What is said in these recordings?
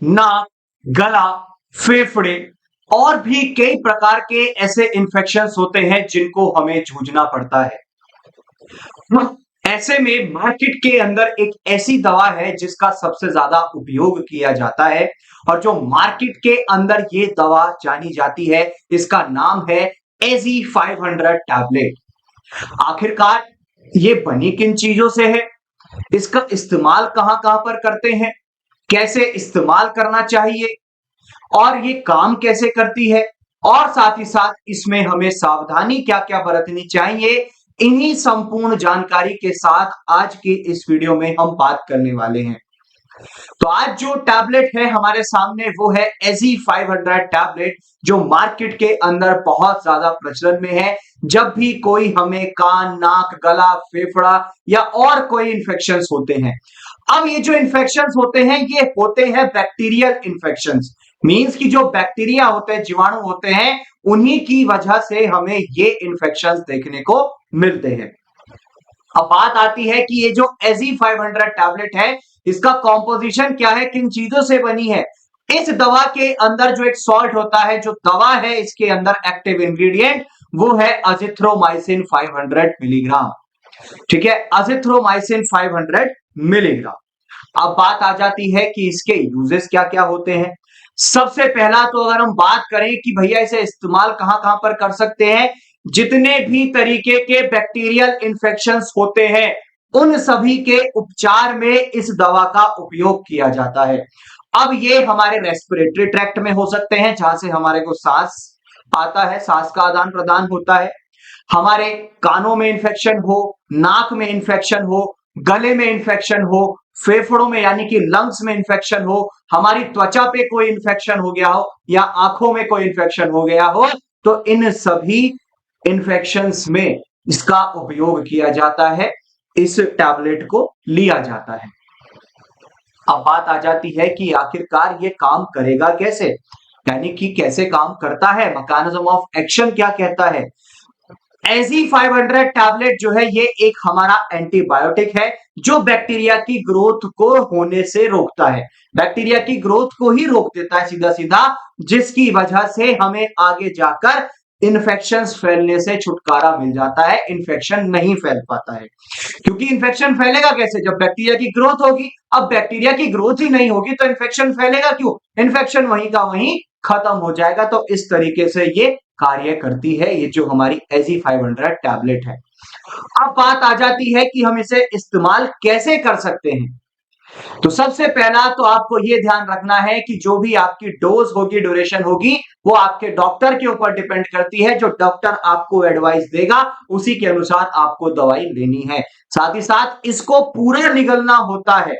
नाक, गला, फेफड़े और भी कई प्रकार के ऐसे इन्फेक्शंस होते हैं जिनको हमें जूझना पड़ता है। ऐसे में मार्केट के अंदर एक ऐसी दवा है जिसका सबसे ज्यादा उपयोग किया जाता है और जो मार्केट के अंदर ये दवा जानी जाती है, इसका नाम है एजी 500 टैबलेट। आखिरकार ये बनी किन चीजों से है, इसका इस्तेमाल कहां कहां पर करते हैं, कैसे इस्तेमाल करना चाहिए और ये काम कैसे करती है और साथ ही साथ इसमें हमें सावधानी क्या क्या बरतनी चाहिए, इन्हीं संपूर्ण जानकारी के साथ आज की इस वीडियो में हम बात करने वाले हैं। तो आज जो टैबलेट है हमारे सामने वो है एजी 500 टैबलेट, जो मार्केट के अंदर बहुत ज्यादा प्रचलन में है। जब भी कोई हमें कान, नाक, गला, फेफड़ा या और कोई इंफेक्शंस होते हैं। अब ये जो इंफेक्शंस होते हैं ये होते हैं बैक्टीरियल इंफेक्शंस, मींस कि जो बैक्टीरिया होते हैं, जीवाणु होते हैं, उन्हीं की वजह से हमें ये इंफेक्शंस देखने को मिलते हैं। अब बात आती है कि ये जो एजी 500 टैबलेट है इसका कॉम्पोजिशन क्या है, किन चीजों से बनी है। इस दवा के अंदर जो एक सॉल्ट होता है, जो दवा है, इसके अंदर एक्टिव इंग्रेडिएंट वो है अजिथ्रोमाइसिन 500 मिलीग्राम। ठीक है, अजिथ्रोमाइसिन 500 मिलीग्राम। अब बात आ जाती है कि इसके यूजेस क्या क्या होते हैं। सबसे पहला तो अगर हम बात करें कि भैया इसे इस्तेमाल कहां कहां पर कर सकते हैं, जितने भी तरीके के बैक्टीरियल इंफेक्शंस होते हैं उन सभी के उपचार में इस दवा का उपयोग किया जाता है। अब ये हमारे रेस्पिरेटरी ट्रैक्ट में हो सकते हैं, जहां से हमारे को सांस आता है, सांस का आदान प्रदान होता है। हमारे कानों में इंफेक्शन हो, नाक में इंफेक्शन हो, गले में इंफेक्शन हो, फेफड़ों में यानी कि लंग्स में इंफेक्शन हो, हमारी त्वचा पे कोई इंफेक्शन हो गया हो या आंखों में कोई इंफेक्शन हो गया हो, तो इन सभी इंफेक्शंस में इसका उपयोग किया जाता है, इस टैबलेट को लिया जाता है। अब बात आ जाती है कि आखिरकार ये काम करेगा कैसे, यानी कि कैसे काम करता है, मैकेनिज्म ऑफ एक्शन क्या कहता है। एजी 500 टैबलेट जो है ये एक हमारा एंटीबायोटिक है जो बैक्टीरिया की ग्रोथ को होने से रोकता है, बैक्टीरिया की ग्रोथ को ही रोक देता है सीधा सीधा, जिसकी वजह से हमें आगे जाकर इन्फेक्शंस फैलने से छुटकारा मिल जाता है, इन्फेक्शन नहीं फैल पाता है। क्योंकि इन्फेक्शन फैलेगा कैसे, जब बैक्टीरिया की ग्रोथ होगी। अब बैक्टीरिया की ग्रोथ ही नहीं होगी तो इन्फेक्शन फैलेगा क्यों, इन्फेक्शन वहीं का वहीं खत्म हो जाएगा। तो इस तरीके से ये कार्य करती है, ये जो हमारी एजी 500 टैबलेट है। अब बात आ जाती है कि हम इसे इस्तेमाल कैसे कर सकते हैं। तो सबसे पहला तो आपको यह ध्यान रखना है कि जो भी आपकी डोज होगी, ड्यूरेशन होगी, वो आपके डॉक्टर के ऊपर डिपेंड करती है। जो डॉक्टर आपको एडवाइस देगा उसी के अनुसार आपको दवाई लेनी है। साथ ही साथ इसको पूरा निगलना होता है,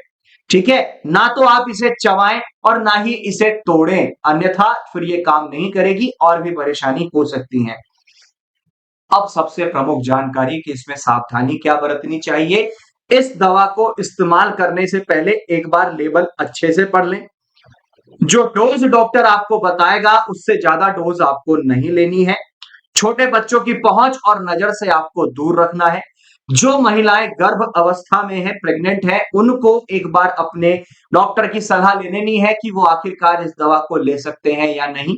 ठीक है, ना तो आप इसे चबाएं और ना ही इसे तोड़ें, अन्यथा फिर ये काम नहीं करेगी और भी परेशानी हो सकती है। अब सबसे प्रमुख जानकारी कि इसमें सावधानी क्या बरतनी चाहिए। इस दवा को इस्तेमाल करने से पहले एक बार लेबल अच्छे से पढ़ लें। जो डोज डॉक्टर आपको बताएगा उससे ज्यादा डोज आपको नहीं लेनी है। छोटे बच्चों की पहुंच और नजर से आपको दूर रखना है। जो महिलाएं गर्भ अवस्था में है, प्रेग्नेंट है, उनको एक बार अपने डॉक्टर की सलाह ले लेनी है कि वो आखिरकार इस दवा को ले सकते हैं या नहीं।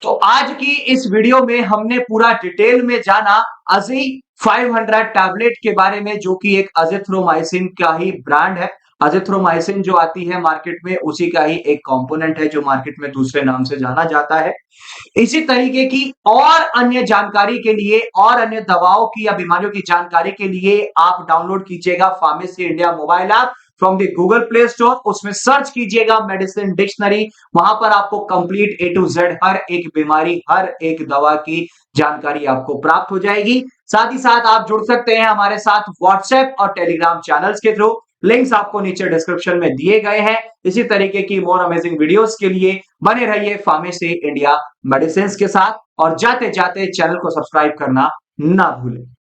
तो आज की इस वीडियो में हमने पूरा डिटेल में जाना अजी 500 टैबलेट के बारे में, जो कि एक अजिथ्रोमाइसिन का ही ब्रांड है। अजिथ्रोमाइसिन जो आती है मार्केट में उसी का ही एक कंपोनेंट है जो मार्केट में दूसरे नाम से जाना जाता है। इसी तरीके की और अन्य जानकारी के लिए और अन्य दवाओं की या बीमारियों की जानकारी के लिए आप डाउनलोड कीजिएगा pharmacy India mobile app from the Google play store. उसमें सर्च कीजिएगा मेडिसिन डिक्शनरी, वहां पर आपको कंप्लीट A to Z हर एक बीमारी, हर एक दवा की जानकारी आपको प्राप्त हो जाएगी। साथ ही साथ आप जुड़ सकते हैं हमारे साथ व्हाट्सएप और टेलीग्राम चैनल्स के थ्रू, लिंक्स आपको नीचे डिस्क्रिप्शन में दिए गए हैं। इसी तरीके की मोर अमेजिंग वीडियोस के लिए बने रहिए फार्मेसी इंडिया मेडिसिन के साथ और जाते जाते चैनल को सब्सक्राइब करना ना भूलें।